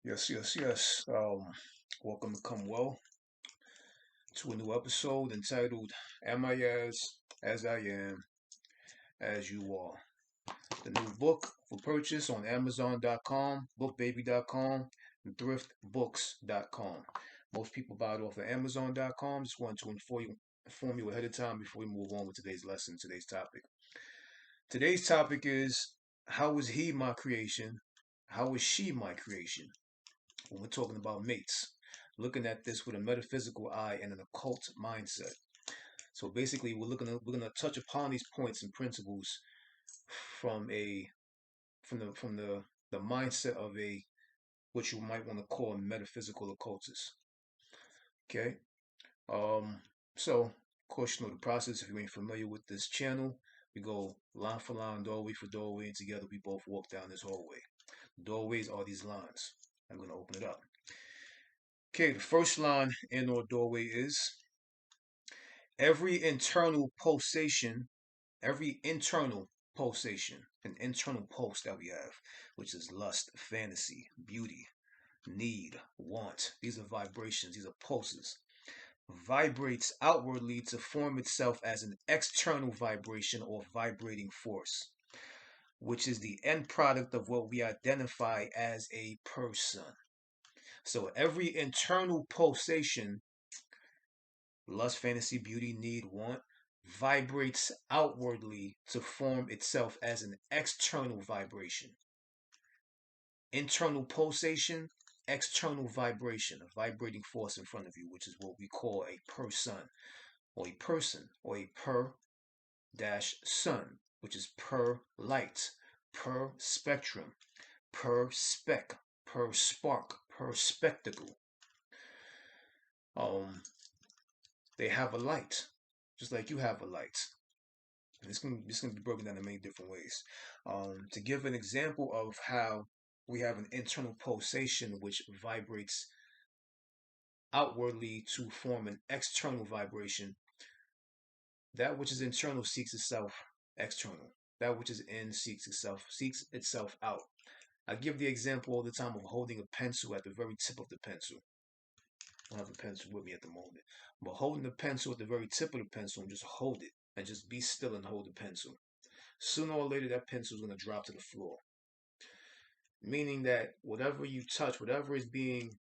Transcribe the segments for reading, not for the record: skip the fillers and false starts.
Yes. Welcome to Come Well to a new episode entitled Am I as I Am, as You Are? The new book for purchase on Amazon.com, BookBaby.com, and ThriftBooks.com. Most people buy it off of Amazon.com. Just want to inform you ahead of time before we move on with today's lesson, today's topic. Today's topic is how is he my creation? How is she my creation? When we're talking about mates, looking at this with a metaphysical eye and an occult mindset. So basically, we're gonna touch upon these points and principles from a from the mindset of a what you might want to call a metaphysical occultist. Okay. Um. So, of course, you know the process. If you ain't familiar with this channel, we go line for line, doorway for doorway, and together we both walk down this hallway. Doorways are these lines. I'm gonna open it up. Okay, the first line in our doorway is every internal pulsation, every internal pulsation, an internal pulse that we have, which is lust, fantasy, beauty, need, want. These are vibrations, these are pulses. Vibrates outwardly to form itself as an external vibration or vibrating force, which is the end product of what we identify as a person. So every internal pulsation, lust, fantasy, beauty, need, want, vibrates outwardly to form itself as an external vibration. Internal pulsation, external vibration, a vibrating force in front of you, which is what we call a person, or a person, or a per dash sun, which is per light, per spectrum, per spec, per spark, per spectacle. Um, they have a light, just like you have a light. This can be broken down in many different ways. To give an example of how we have an internal pulsation which vibrates outwardly to form an external vibration, that which is internal seeks itself external. That which is in seeks itself out. I give the example all the time of holding a pencil at the very tip of the pencil. I don't have a pencil with me at the moment, but holding the pencil at the very tip of the pencil and just hold it and just be still and hold the pencil. Sooner or later, that pencil is going to drop to the floor. Meaning that whatever you touch, whatever is being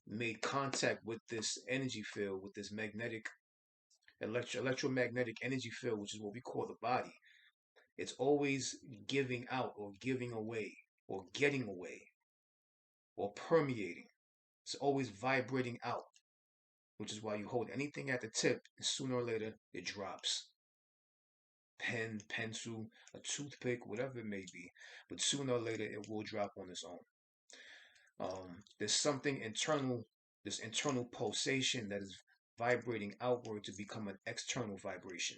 made contact with this energy field, with this magnetic, electromagnetic energy field, which is what we call the body, it's always giving out or giving away or getting away or permeating. It's always vibrating out, which is why you hold anything at the tip, and sooner or later it drops. Pen, pencil, a toothpick, whatever it may be, but sooner or later it will drop on its own. There's something internal, this internal pulsation that is vibrating outward to become an external vibration.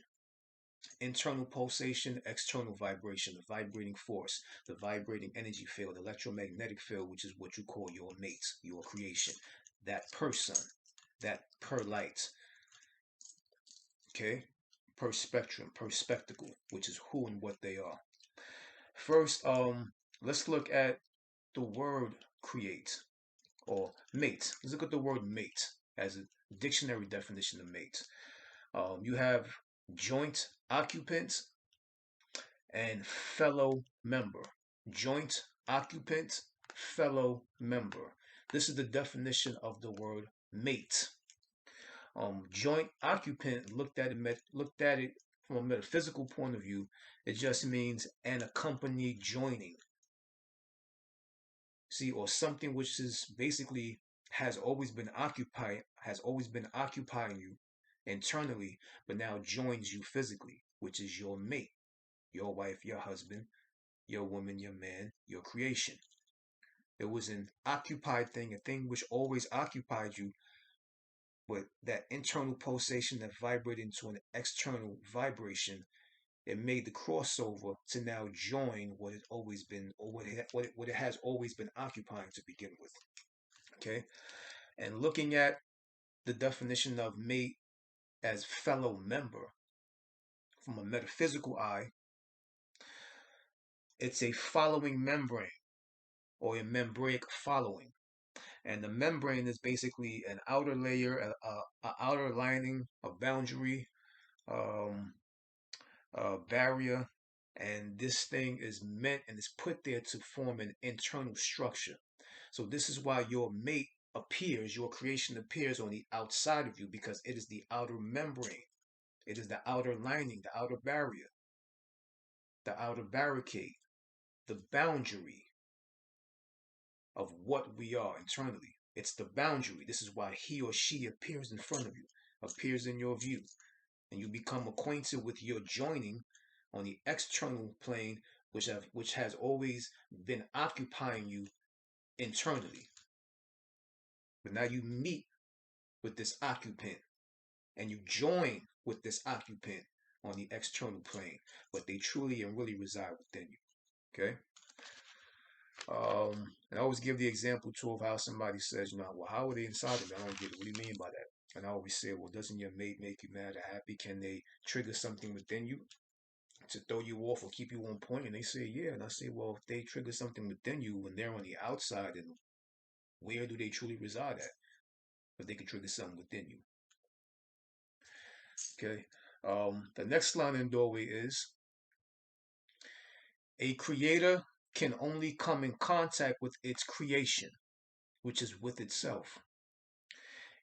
Internal pulsation, external vibration, the vibrating force, the vibrating energy field, electromagnetic field, which is what you call your mate, your creation, that person, that per light, okay, per spectrum, per spectacle, which is who and what they are. First, let's look at the word create or mate. Let's look at the word mate as a dictionary definition of mate. You have joint occupant and fellow member. Joint occupant, fellow member. This is the definition of the word mate. Joint occupant looked at it from a metaphysical point of view. It just means an accompanied joining. See, or something which is basically has always been occupying you internally, but now joins you physically, which is your mate, your wife, your husband, your woman, your man, your creation. There was an occupied thing, a thing which always occupied you, but that internal pulsation that vibrated into an external vibration, it made the crossover to now join what it always been, or what it has always been occupying to begin with. Okay, and looking at the definition of mate as fellow member from a metaphysical eye, it's a following membrane or a membraic following. And the membrane is basically an outer layer, a outer lining, a boundary, um, a barrier. And this thing is meant and is put there to form an internal structure. So this is why your mate appears, your creation appears on the outside of you, because it is the outer membrane. It is the outer lining, the outer barrier, the outer barricade, the boundary of what we are internally. It's the boundary. This is why he or she appears in front of you, appears in your view, and you become acquainted with your joining on the external plane, which has always been occupying you internally. But now you meet with this occupant and you join with this occupant on the external plane, but they truly and really reside within you. Okay. And I always give the example too of how somebody says, well, how are they inside of me? I don't get it. What do you mean by that? And I always say, well, doesn't your mate make you mad or happy? Can they trigger something within you to throw you off or keep you on point? And they say, yeah. And I say, well, if they trigger something within you when they're on the outside, then where do they truly reside at? But they can trigger something within you. Okay. The next line in doorway is, a creator can only come in contact with its creation, which is with itself.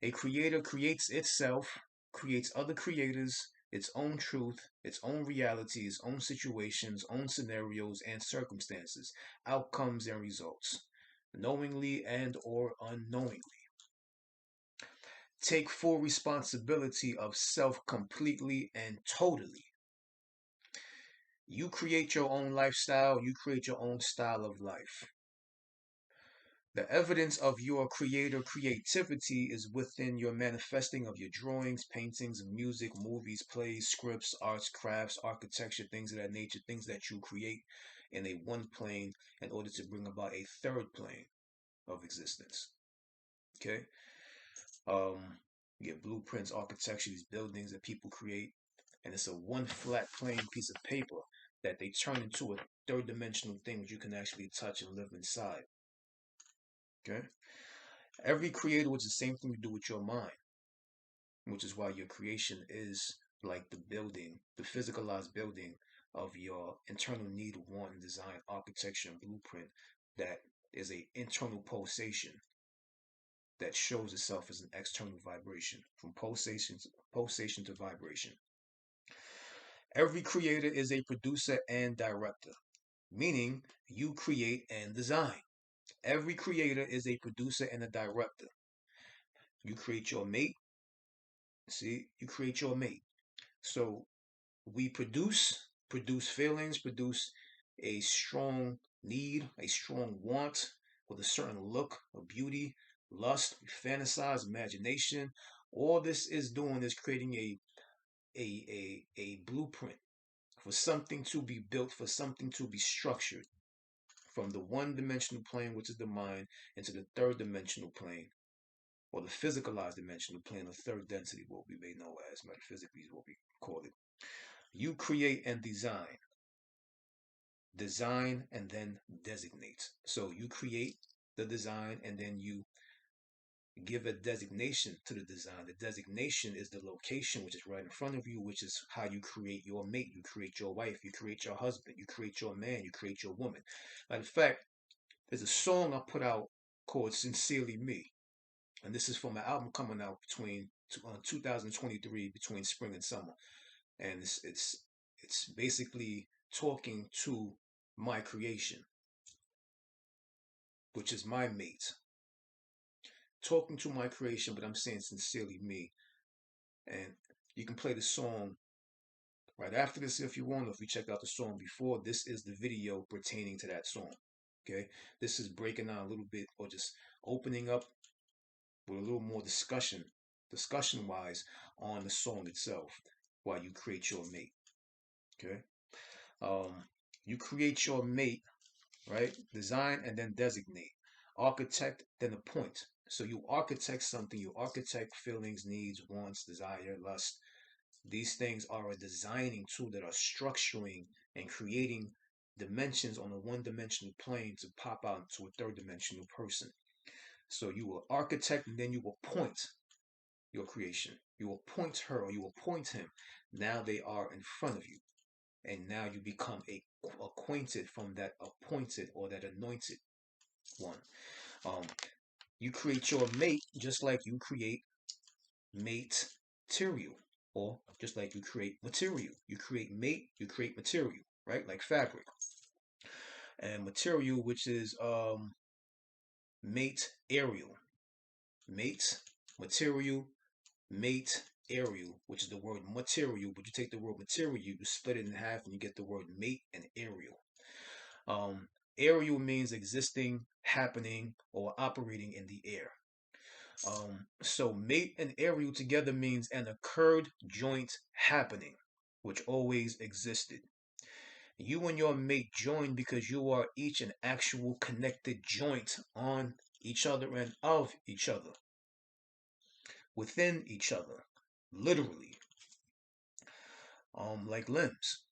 A creator creates itself, creates other creators, its own truth, its own reality, its own situations, own scenarios and circumstances, outcomes and results, knowingly and or unknowingly. Take full responsibility of self completely and totally. You create your own lifestyle, you create your own style of life. The evidence of your creator creativity is within your manifesting of your drawings, paintings, music, movies, plays, scripts, arts, crafts, architecture, things of that nature, things that you create in a one plane in order to bring about a third plane of existence. Okay? You get blueprints, architecture, these buildings that people create, and it's a one flat plain piece of paper that they turn into a third dimensional thing which you can actually touch and live inside. Okay? Every creator was the same thing to do with your mind, which is why your creation is like the building, the physicalized building of your internal need, want, and design, architecture, and blueprint that is a internal pulsation that shows itself as an external vibration, from pulsation to vibration. Every creator is a producer and director, meaning you create and design. Every creator is a producer and a director. You create your mate. See, you create your mate. So we produce feelings, produce a strong need, a strong want with a certain look of beauty, lust, fantasize, imagination. All this is doing is creating a blueprint for something to be built, for something to be structured from the one-dimensional plane, which is the mind, into the third-dimensional plane, or the physicalized dimensional plane, or third density, what we may know as metaphysically is what we call it. You create and design and then designate. So you create the design and then you give a designation to the design. The designation is the location, which is right in front of you, which is how you create your mate. You create your wife, you create your husband, you create your man, you create your woman. Matter of fact, there's a song I put out called Sincerely Me. And this is from an album coming out between 2023, between spring and summer. And it's basically talking to my creation, which is my mate. Talking to my creation, but I'm saying sincerely me. And you can play the song right after this if you want, or if you check out the song before. This is the video pertaining to that song. Okay, this is breaking down a little bit, or just opening up with a little more discussion wise on the song itself while you create your mate. Okay, you create your mate, right? Design and then designate, architect then appoint. So you architect something, you architect feelings, needs, wants, desire, lust. These things are a designing tool that are structuring and creating dimensions on a one-dimensional plane to pop out into a third-dimensional person. So you will architect and then you will point your creation. You will point her or you will point him. Now they are in front of you. And now you become acquainted from that appointed or that anointed one. Um, you create your mate just like you create material, or just like you create material. You create mate, you create material, right? Like fabric. And material, which is mate aerial. Mate, material, mate aerial, which is the word material, but you take the word material, you split it in half and you get the word mate and aerial. Aerial means existing, happening, or operating in the air. So mate and aerial together means an occurred joint happening, which always existed. You and your mate join because you are each an actual connected joint on each other and of each other, within each other, literally, like limbs.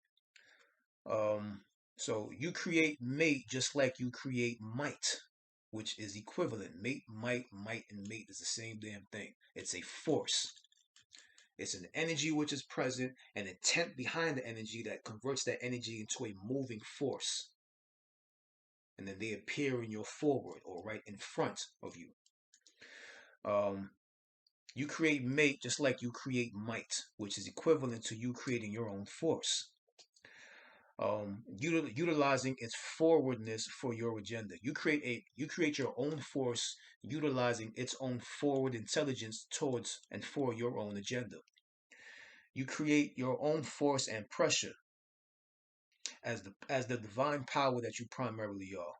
Um, so you create mate just like you create might, which is equivalent. Mate, might, and mate is the same damn thing. It's a force. It's an energy which is present, an intent behind the energy that converts that energy into a moving force. And then they appear in your forward or right in front of you. You create mate just like you create might, which is equivalent to you creating your own force. Utilizing its forwardness for your agenda. You create your own force, utilizing its own forward intelligence towards and for your own agenda. You create your own force and pressure as the divine power that you primarily are.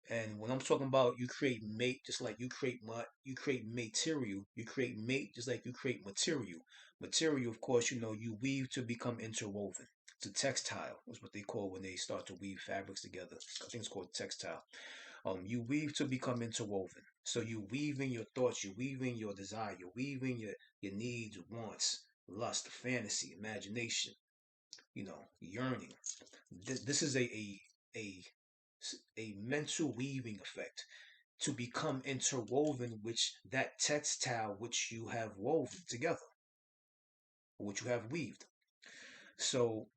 And when I'm talking about you create mate just like you create material, you create mate just like you create material. Material, of course, you weave to become interwoven. It's a textile, is what they call when they start to weave fabrics together. I think it's called textile. You weave to become interwoven. So you weaving your thoughts, you weaving your desire, you weaving your needs, wants, lust, fantasy, imagination, yearning. This is a a mental weaving effect to become interwoven, which that textile which you have woven together, which you have weaved. So,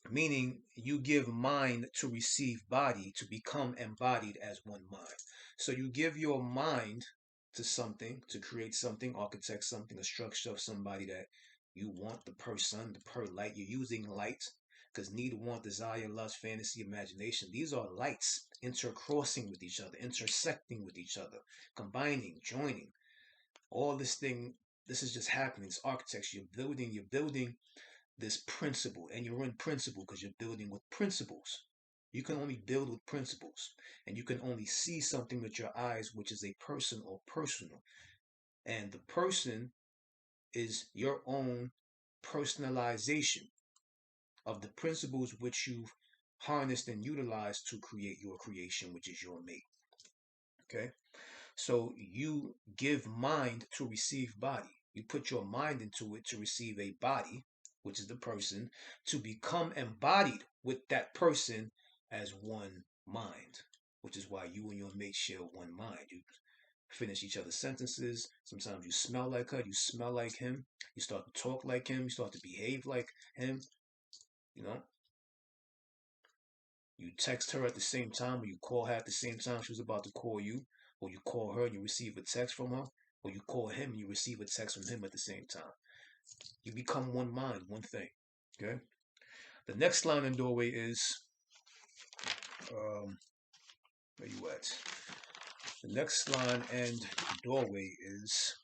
meaning you give mind to receive body to become embodied as one mind. So you give your mind to something, to create something, architect something, a structure of somebody that you want, the person, the light. You're using light because need, want, desire, lust, fantasy, imagination. These are lights intercrossing with each other, intersecting with each other, combining, joining. All this is just happening. It's architecture. You're building this principle, and you're in principle because you're building with principles. You can only build with principles, and you can only see something with your eyes, which is a person or personal. And the person is your own personalization of the principles which you've harnessed and utilized to create your creation, which is your mate. Okay? So you give mind to receive body. You put your mind into it to receive a body, which is the person, to become embodied with that person as one mind, which is why you and your mate share one mind. You finish each other's sentences. Sometimes you smell like her, you smell like him, you start to talk like him, you start to behave like him, you know. You text her at the same time, or you call her at the same time she was about to call you, or you call her and you receive a text from her, or you call him and you receive a text from him at the same time. You become one mind, one thing. Okay. The next line in doorway is where you at? The next line and doorway is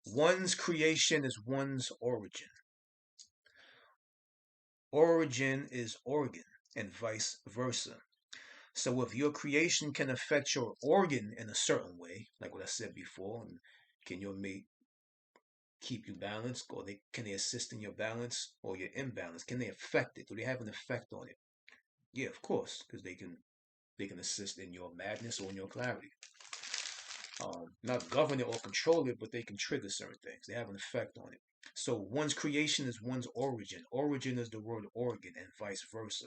one's creation is one's origin. Origin is organ, and vice versa. So if your creation can affect your organ in a certain way, like what I said before, and can your mate keep you balanced, or can they assist in your balance or your imbalance? Can they affect it? Do they have an effect on it? Yeah, of course, because they can assist in your madness or in your clarity. Not govern it or control it, but they can trigger certain things. They have an effect on it. So one's creation is one's origin. Origin is the word organ, and vice versa.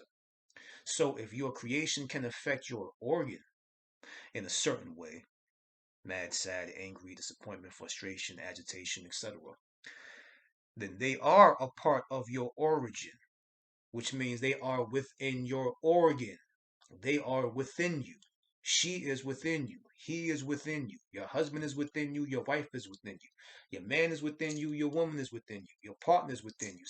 So if your creation can affect your organ in a certain way, mad, sad, angry, disappointment, frustration, agitation, etc., then they are a part of your origin, which means they are within your organ. They are within you. She is within you. He is within you. Your husband is within you. Your wife is within you. Your man is within you. Your woman is within you. Your partner is within you.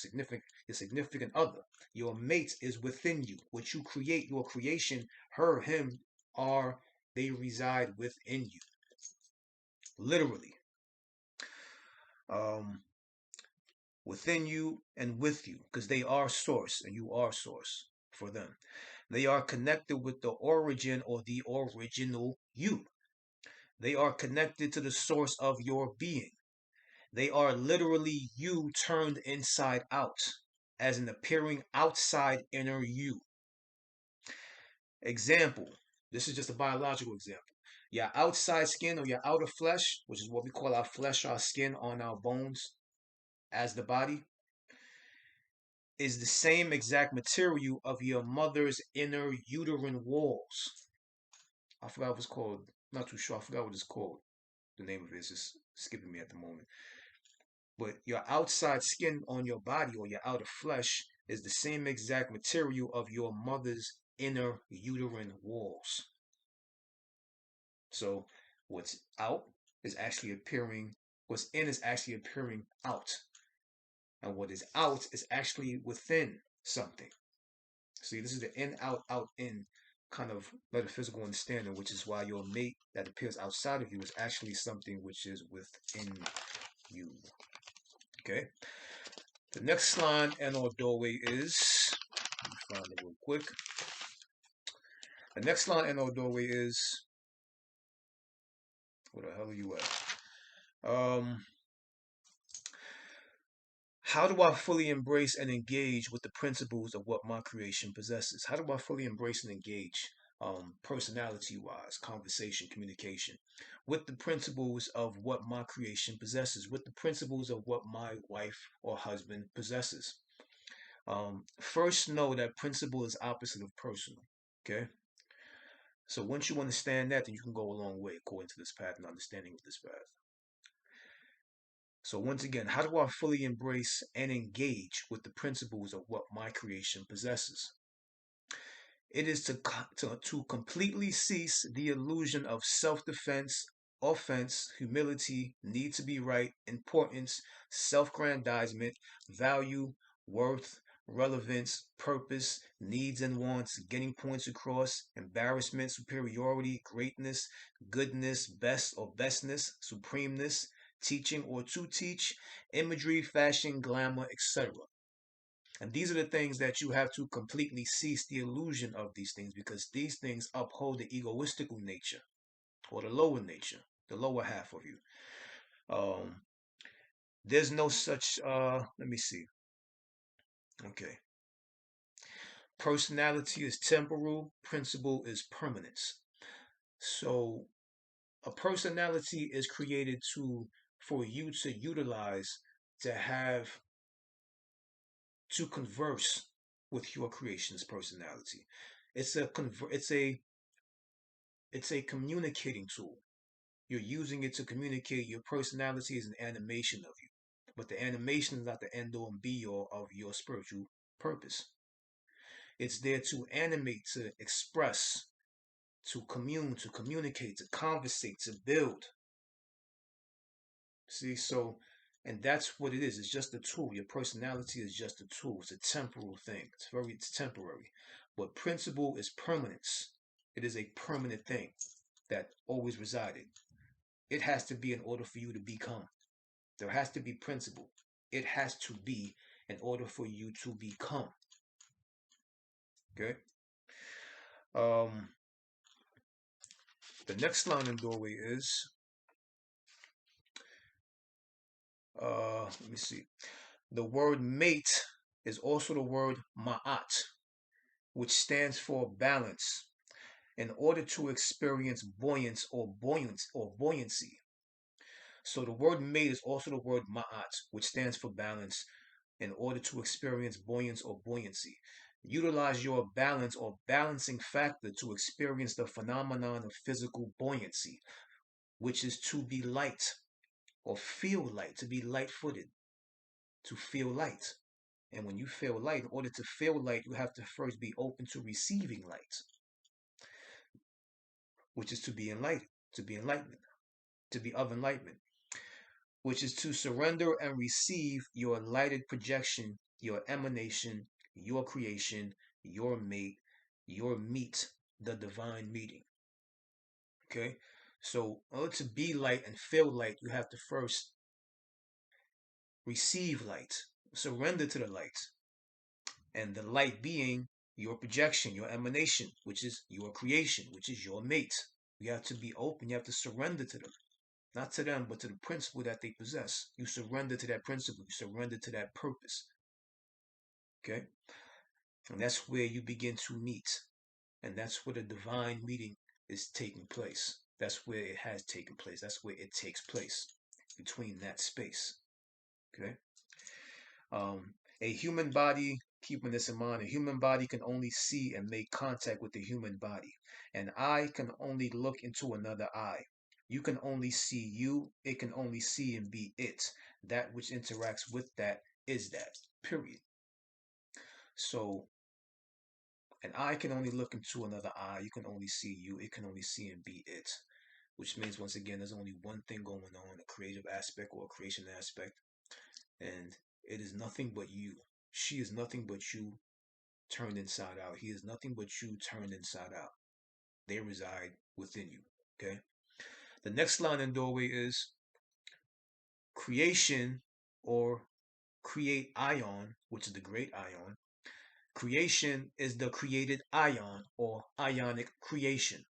Your significant other. Your mate is within you. What you create, your creation, her, him, are, they reside within you. Literally. Um, Within you and with you, because they are source and you are source for them. They are connected with the origin or the original you. They are connected to the source of your being. They are literally you turned inside out, as an appearing outside inner you. Example, this is just a biological example. Your outside skin or your outer flesh, which is what we call our flesh, our skin on our bones as the body, is the same exact material of your mother's inner uterine walls. I forgot what it's called. Not too sure. I forgot what it's called. The name of it is just skipping me at the moment. But your outside skin on your body or your outer flesh is the same exact material of your mother's inner uterine walls. So what's out is actually appearing, what's in is actually appearing out. And what is out is actually within something. See, this is the in, out, in kind of metaphysical understanding, which is why your mate that appears outside of you is actually something which is within you. Okay? The next line and or doorway is, let me find it real quick. The next line and or doorway is, where the hell are you at? How do I fully embrace and engage with the principles of what my creation possesses? How do I fully embrace and engage, personality-wise, conversation, communication, with the principles of what my creation possesses, with the principles of what my wife or husband possesses? First, know that principle is opposite of personal. Okay? So once you understand that, then you can go a long way according to this path and understanding of this path. So once again, how do I fully embrace and engage with the principles of what my creation possesses? It is to completely cease the illusion of self-defense, offense, humility, need to be right, importance, self-grandizement, value, worth, relevance, purpose, needs and wants, getting points across, embarrassment, superiority, greatness, goodness, best or bestness, supremeness, teaching or to teach, imagery, fashion, glamour, etc. And these are the things that you have to completely cease the illusion of these things, because these things uphold the egoistical nature or the lower nature, the lower half of you. There's no such, let me see. Okay. Personality is temporal, principle is permanence. So a personality is created for you to utilize, to have, to converse with your creation's personality. It's a communicating tool. You're using it to communicate. Your personality is an animation of you, but the animation is not the end all and be all of your spiritual purpose. It's there to animate, to express, to commune, to communicate, to conversate, to build. See, so, and that's what it is. It's just a tool. Your personality is just a tool. It's a temporal thing. It's temporary. But principle is permanence. It is a permanent thing that always resided. It has to be in order for you to become. There has to be principle. It has to be in order for you to become. Okay? The next line in doorway is, let me see. The word mate is also the word ma'at, which stands for balance, in order to experience buoyancy. So the word mate is also the word ma'at, which stands for balance, in order to experience buoyancy. Utilize your balance or balancing factor to experience the phenomenon of physical buoyancy. which is to be light or feel light, to be light-footed, to feel light. And when you feel light, in order to feel light, you have to first be open to receiving light, which is to be enlightened, to be enlightenment, to be of enlightenment, which is to surrender and receive your lighted projection, your emanation, your creation, your mate, your meet, the divine meeting. Okay? So, in order to be light and feel light, you have to first receive light, surrender to the light, and the light being your projection, your emanation, which is your creation, which is your mate. You have to be open, you have to surrender to them. Not to them, but to the principle that they possess. You surrender to that principle, you surrender to that purpose. Okay? And that's where you begin to meet. And that's where the divine meeting is taking place. That's where it has taken place. That's where it takes place, between that space. Okay? A human body, keeping this in mind, a human body can only see and make contact with the human body. An eye can only look into another eye. You can only see you, it can only see and be it. That which interacts with that is that, period. So, an eye can only look into another eye, you can only see you, it can only see and be it. Which means, once again, there's only one thing going on, a creative aspect or a creation aspect. And it is nothing but you. She is nothing but you turned inside out. He is nothing but you turned inside out. They reside within you. Okay? The next line in doorway is creation, or create ion, which is the great ion. Creation is the created ion, or ionic creation,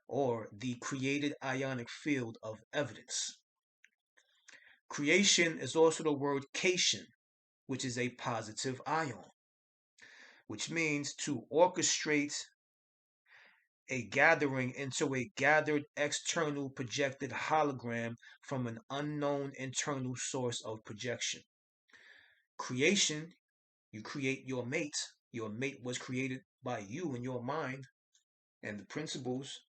or the created ionic field of evidence. Creation is also the word cation, which is a positive ion, which means to orchestrate a gathering into a gathered external projected hologram from an unknown internal source of projection. Creation, you create your mate. Your mate was created by you in your mind and the principles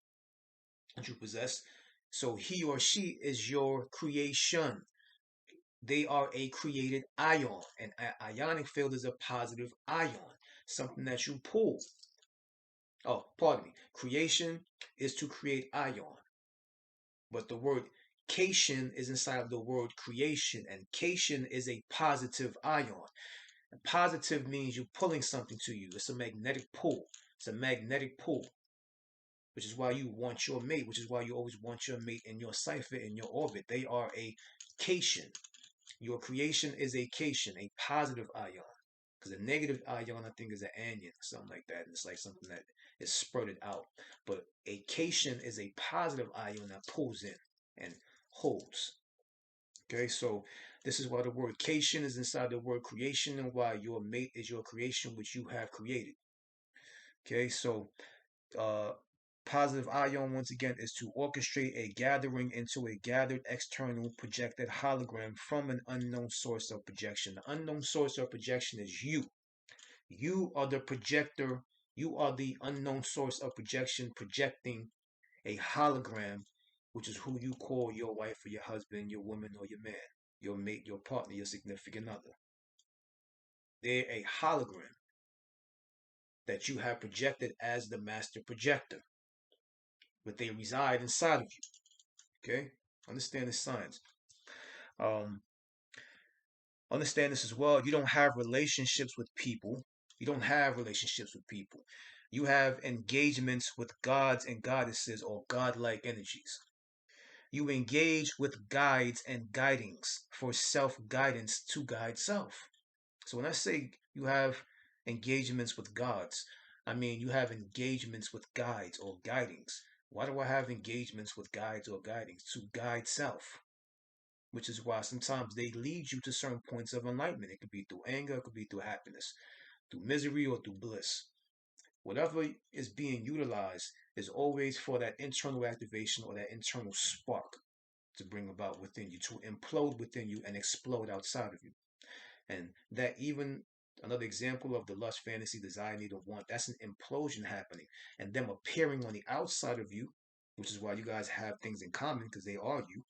that you possess. So he or she is your creation. They are a created ion. An ionic field is a positive ion, something that you pull. Oh, pardon me. Creation is to create ion. But the word cation is inside of the word creation, and cation is a positive ion. And positive means you're pulling something to you. It's a magnetic pull. It's a magnetic pull, which is why you want your mate, which is why you always want your mate in your cipher, in your orbit. They are a cation. Your creation is a cation, a positive ion. Because a negative ion, I think, is an anion, something like that. It's like something that is spurted out. But a cation is a positive ion that pulls in and holds. Okay, so this is why the word cation is inside the word creation, and why your mate is your creation, which you have created. Okay, so uh, positive ion, once again, is to orchestrate a gathering into a gathered external projected hologram from an unknown source of projection. The unknown source of projection is you. You are the projector. You are the unknown source of projection, projecting a hologram, which is who you call your wife or your husband, your woman or your man, your mate, your partner, your significant other. They're a hologram that you have projected as the master projector, but they reside inside of you. Okay? Understand this science. Um, Understand this as well. You don't have relationships with people. You don't have relationships with people. You have engagements with gods and goddesses, or godlike energies. You engage with guides and guidings for self-guidance to guide self. So when I say you have engagements with gods, I mean you have engagements with guides or guidings. Why do I have engagements with guides or guidings? To guide self. Which is why sometimes they lead you to certain points of enlightenment. It could be through anger, it could be through happiness, through misery, or through bliss. Whatever is being utilized is always for that internal activation or that internal spark to bring about within you, to implode within you and explode outside of you. And that, even another example of the lust, fantasy, desire, need, or want, that's an implosion happening. And them appearing on the outside of you, which is why you guys have things in common because they are you,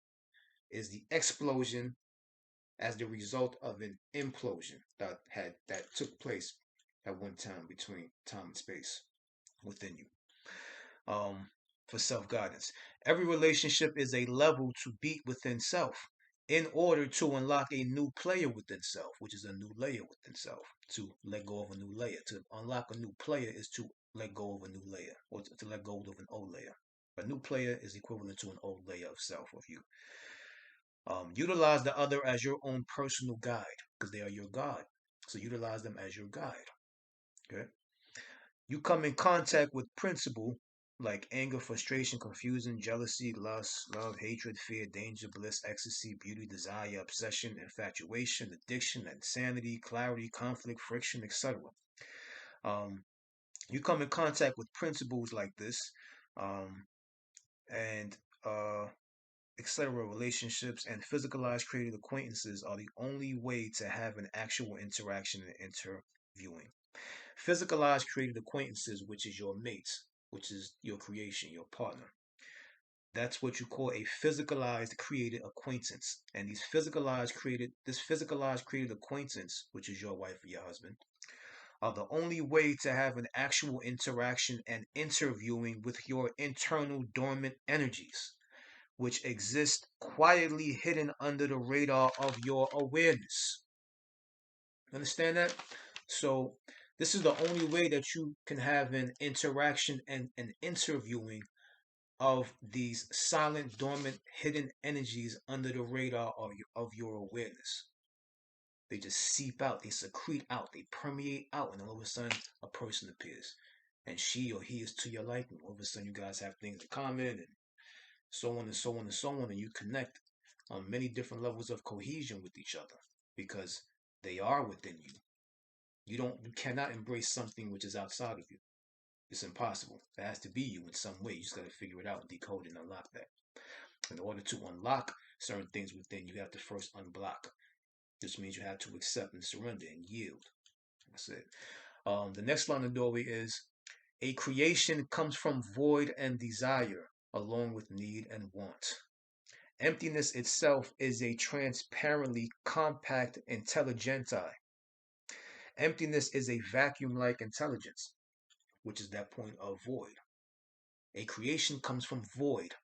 is the explosion as the result of an implosion that took place at one time between time and space within you. For self-guidance. Every relationship is a level to beat within self in order to unlock a new player within self, which is a new layer within self. To let go of a new layer. To unlock a new player is to let go of a new layer, or to let go of an old layer. A new player is equivalent to an old layer of self, of you. Utilize the other as your own personal guide, because they are your God. So utilize them as your guide. Okay. You come in contact with principle like anger, frustration, confusion, jealousy, lust, love, hatred, fear, danger, bliss, ecstasy, beauty, desire, obsession, infatuation, addiction, insanity, clarity, conflict, friction, etc. Um, you come in contact with principles like this, and etc. Relationships and physicalized created acquaintances are the only way to have an actual interaction and interviewing. Physicalized created acquaintances, which is your mates, which is your creation, your partner. That's what you call a physicalized created acquaintance. And this physicalized created acquaintance, which is your wife or your husband, are the only way to have an actual interaction and interviewing with your internal dormant energies, which exist quietly hidden under the radar of your awareness. Understand that? So this is the only way that you can have an interaction and an interviewing of these silent, dormant, hidden energies under the radar of your awareness. They just seep out, they secrete out, they permeate out, and all of a sudden a person appears. And she or he is to your liking. All of a sudden you guys have things in common and so on and so on and so on, and you connect on many different levels of cohesion with each other because they are within you. You cannot embrace something which is outside of you. It's impossible. It has to be you in some way. You just got to figure it out, decode and unlock that. In order to unlock certain things within, you have to first unblock. This means you have to accept and surrender and yield. That's it. The next line of doorway is a creation comes from void and desire, along with need and want. Emptiness itself is a transparently compact intelligenti. Emptiness is a vacuum-like intelligence, which is that point of void. A creation comes from void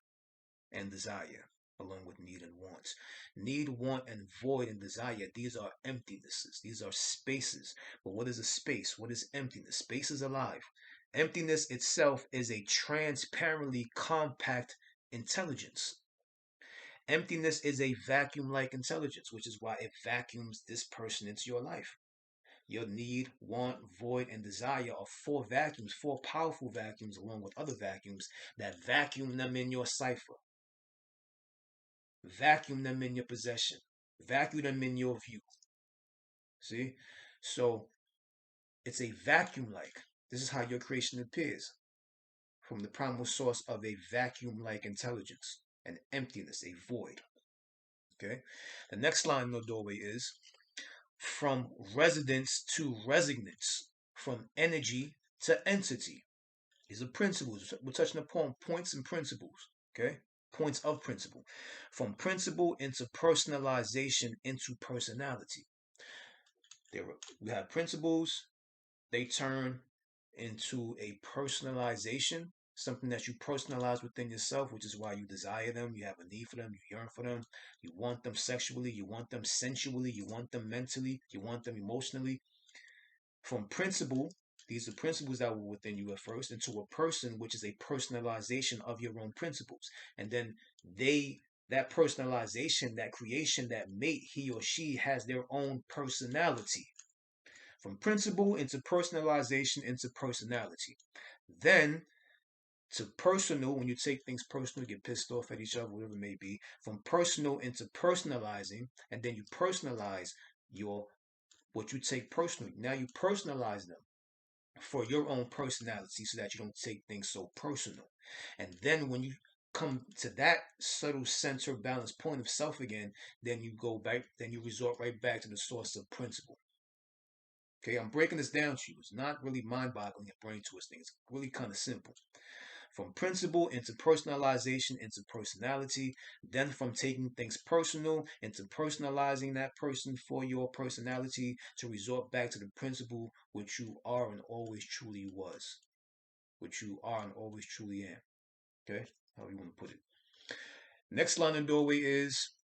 and desire, along with need and wants. Need, want, and void and desire, these are emptinesses. These are spaces. But what is a space? What is emptiness? Space is alive. Emptiness itself is a transparently compact intelligence. Emptiness is a vacuum-like intelligence, which is why it vacuums this person into your life. Your need, want, void, and desire are four vacuums, four powerful vacuums, along with other vacuums that vacuum them in your cipher, vacuum them in your possession, vacuum them in your view. See? So it's a vacuum-like. This is how your creation appears from the primal source of a vacuum-like intelligence, an emptiness, a void. Okay? The next line in the doorway is from residence to resonance, from energy to entity. These are principles. We're touching upon points and principles. Okay? Points of principle. From principle into personalization into personality. We have principles, they turn into a personalization, something that you personalize within yourself, which is why you desire them, you have a need for them, you yearn for them, you want them sexually, you want them sensually, you want them mentally, you want them emotionally. From principle, these are principles that were within you at first, into a person, which is a personalization of your own principles. And then that personalization, that creation, that mate, he or she has their own personality. From principle into personalization into personality. Then to personal, when you take things personal, get pissed off at each other, whatever it may be. From personal into personalizing, and then you personalize what you take personally. Now you personalize them for your own personality so that you don't take things so personal. And then when you come to that subtle center balance point of self again, then you go back, then you resort right back to the source of principle. Okay, I'm breaking this down to you. It's not really mind-boggling and brain twisting. It's really kind of simple. From principle into personalization into personality, then from taking things personal into personalizing that person for your personality to resort back to the principle which you are and always truly was, which you are and always truly am. Okay? How you want to put it. Next line in doorway is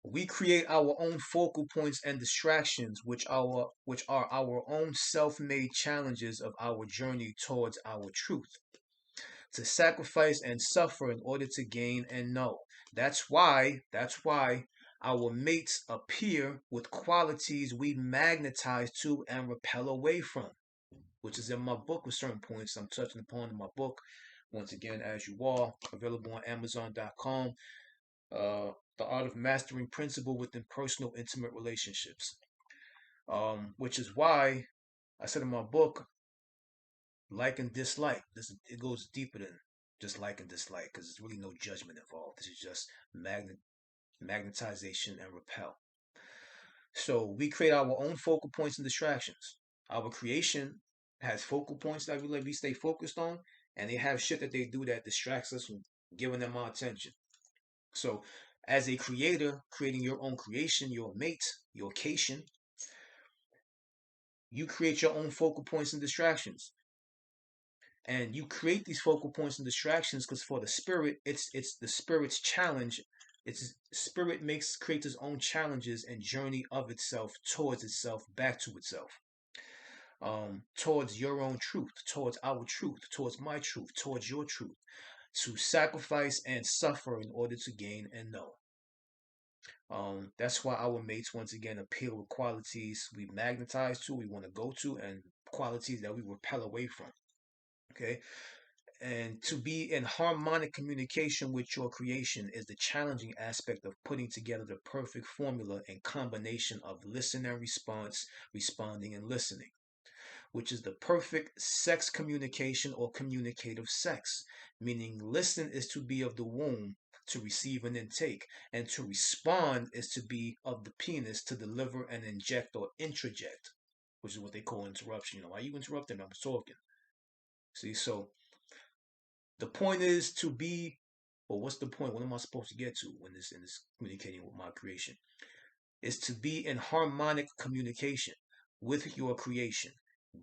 we create our own focal points and distractions, which are our own self-made challenges of our journey towards our truth. To sacrifice and suffer in order to gain and know. That's why our mates appear with qualities we magnetize to and repel away from, which is in my book with certain points I'm touching upon in my book. Once again, as you are, available on Amazon.com. The Art of Mastering Principle Within Personal Intimate Relationships. Which is why I said in my book, like and dislike. It goes deeper than just like and dislike because there's really no judgment involved. This is just magnetization and repel. So we create our own focal points and distractions. Our creation has focal points that we stay focused on, and they have shit that they do that distracts us from giving them our attention. So, as a creator, creating your own creation, your mate, your cation, you create your own focal points and distractions. And you create these focal points and distractions because for the spirit, it's the spirit's challenge. Its spirit creates its own challenges and journey of itself, back to itself. Towards your own truth, towards our truth, towards my truth, towards your truth, to sacrifice and suffer in order to gain and know. That's why our mates once again appeal with qualities we magnetize to, we want to go to, and qualities that we repel away from. Okay, and to be in harmonic communication with your creation is the challenging aspect of putting together the perfect formula and combination of listen and response, responding and listening, which is the perfect sex communication or communicative sex, meaning listen is to be of the womb to receive and intake, and to respond is to be of the penis to deliver and inject or introject, which is what they call interruption. Why are you interrupting? I'm talking. See, so the point is to be, well, what's the point? What am I supposed to get to when in this communicating with my creation? Is to be in harmonic communication with your creation.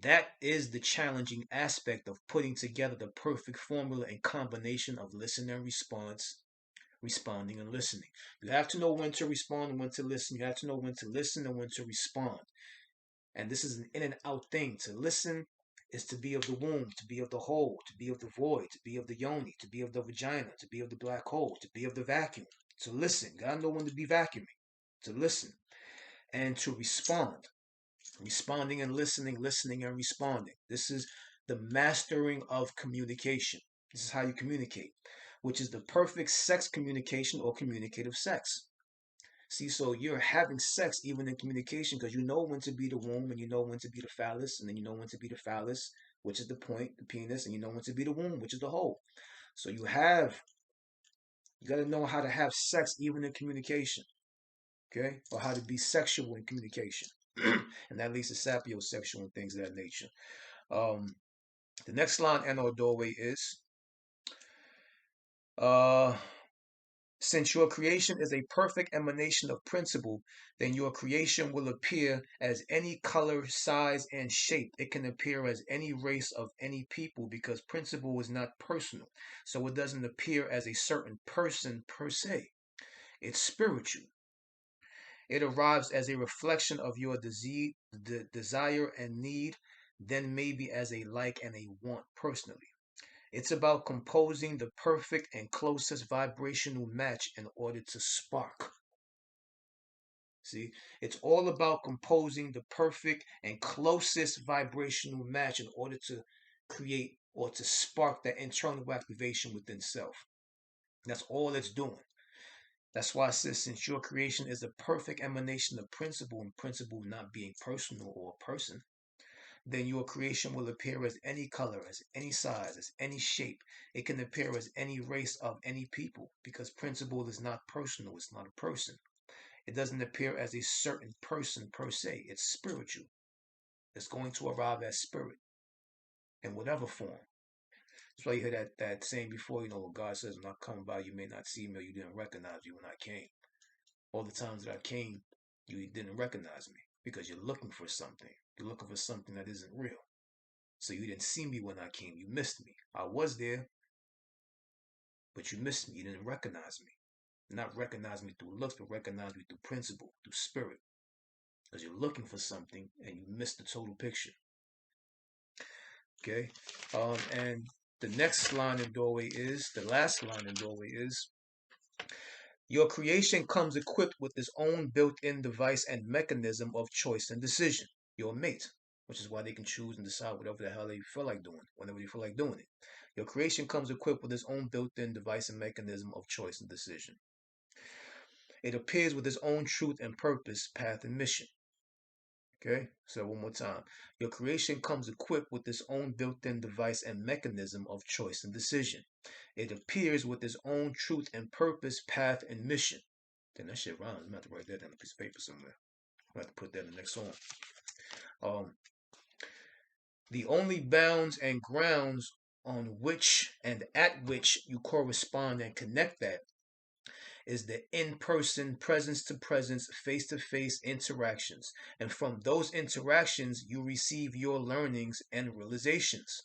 That is the challenging aspect of putting together the perfect formula and combination of listen and response, responding and listening. You have to know when to respond and when to listen. You have to know when to listen and when to respond. And this is an in and out thing. To listen is to be of the womb, to be of the hole, to be of the void, to be of the yoni, to be of the vagina, to be of the black hole, to be of the vacuum. To listen. Gotta know when to be vacuuming. To listen. And to respond. Responding and listening, listening and responding. This is the mastering of communication. This is how you communicate, which is the perfect sex communication or communicative sex. See, so you're having sex even in communication because you know when to be the womb and you know when to be the phallus, and then you know when to be the phallus, which is the point, the penis, and you know when to be the womb, which is the hole. So you got to know how to have sex even in communication, okay? Or how to be sexual in communication. And that leads to sapiosexual and things of that nature. The next line in our doorway is, since your creation is a perfect emanation of principle, then your creation will appear as any color, size, and shape. It can appear as any race of any people because principle is not personal. So it doesn't appear as a certain person per se. It's spiritual. It arrives as a reflection of your desire and need, then maybe as a like and a want personally. It's about composing the perfect and closest vibrational match in order to spark. See, it's all about composing the perfect and closest vibrational match in order to create or to spark that internal activation within self. That's all it's doing. That's why I said, since your creation is a perfect emanation of principle, and principle not being personal or a person, then your creation will appear as any color, as any size, as any shape. It can appear as any race of any people because principle is not personal, it's not a person. It doesn't appear as a certain person per se, it's spiritual. It's going to arrive as spirit in whatever form. That's why you heard that saying before, what God says, when I come by, you may not see me, or you didn't recognize me when I came. All the times that I came, you didn't recognize me because you're looking for something. You're looking for something that isn't real. So you didn't see me when I came. You missed me. I was there, but you missed me. You didn't recognize me. Not recognize me through looks, but recognize me through principle, through spirit. Because you're looking for something and you missed the total picture. Okay? And the next line in doorway is, the last line in doorway is, your creation comes equipped with its own built-in device and mechanism of choice and decision. Your mate, which is why they can choose and decide whatever the hell they feel like doing, whenever they feel like doing it. Your creation comes equipped with its own built-in device and mechanism of choice and decision. It appears with its own truth and purpose, path, and mission. Okay, so one more time. Your creation comes equipped with its own built-in device and mechanism of choice and decision. It appears with its own truth and purpose, path, and mission. Then that shit rhymes. I'm going to have to write that down on a piece of paper somewhere. I'm going to have to put that in the next song. The only bounds and grounds on which and at which you correspond and connect that is the in-person, presence-to-presence, face-to-face interactions. And from those interactions, you receive your learnings and realizations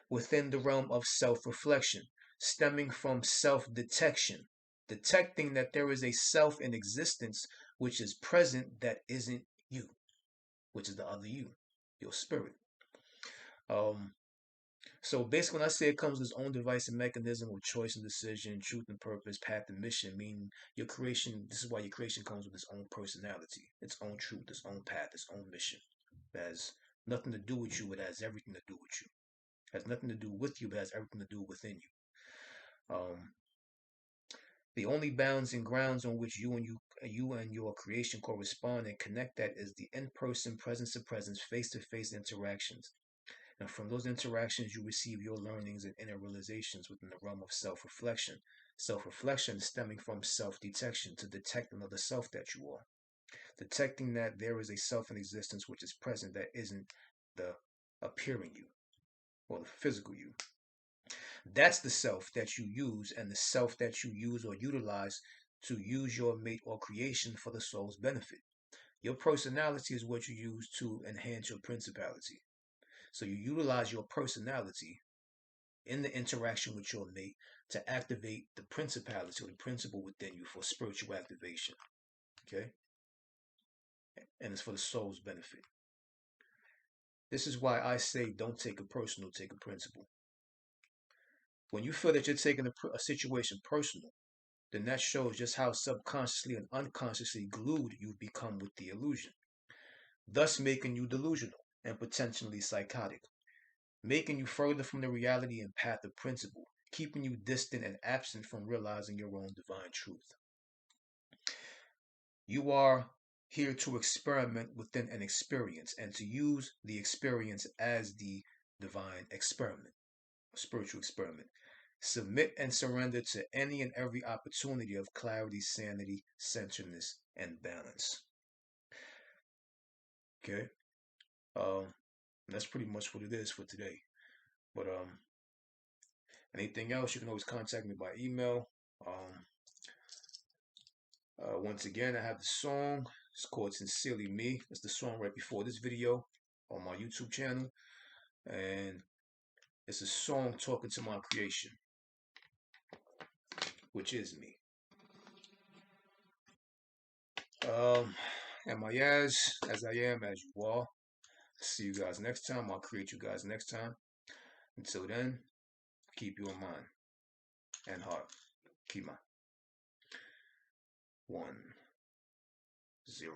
within the realm of self-reflection, stemming from self-detection, detecting that there is a self in existence which is present that isn't you, which is the other you, your spirit. So basically, when I say it comes with its own device and mechanism of choice and decision, truth and purpose, path and mission, meaning your creation, this is why your creation comes with its own personality, its own truth, its own path, its own mission. It has nothing to do with you, it has everything to do with you. It has nothing to do with you, but it has everything to do within you. The only bounds and grounds on which you and your creation correspond and connect that is the in-person, presence-to-presence, face-to-face interactions. And from those interactions, you receive your learnings and inner realizations within the realm of self-reflection. Self-reflection stemming from self-detection, to detect another self that you are. Detecting that there is a self in existence which is present that isn't the appearing you or the physical you. That's the self that you use, and the self that you use or utilize to use your mate or creation for the soul's benefit. Your personality is what you use to enhance your principality. So you utilize your personality in the interaction with your mate to activate the principality or the principle within you for spiritual activation. Okay? And it's for the soul's benefit. This is why I say don't take it personal, take a principle. When you feel that you're taking a situation personal, then that shows just how subconsciously and unconsciously glued you've become with the illusion, thus making you delusional and potentially psychotic, making you further from the reality and path of principle, keeping you distant and absent from realizing your own divine truth. You are here to experiment within an experience and to use the experience as the divine experiment, spiritual experiment. Submit and surrender to any and every opportunity of clarity, sanity, centeredness, and balance. Okay? That's pretty much what it is for today. But anything else, you can always contact me by email. Once again, I have the song. It's called Sincerely Me. It's the song right before this video on my YouTube channel. And it's a song talking to my creation, which is me. Am I as I am, as you are. See you guys next time. I'll create you guys next time. Until then, keep you in mind and heart. Keep my 1, 0.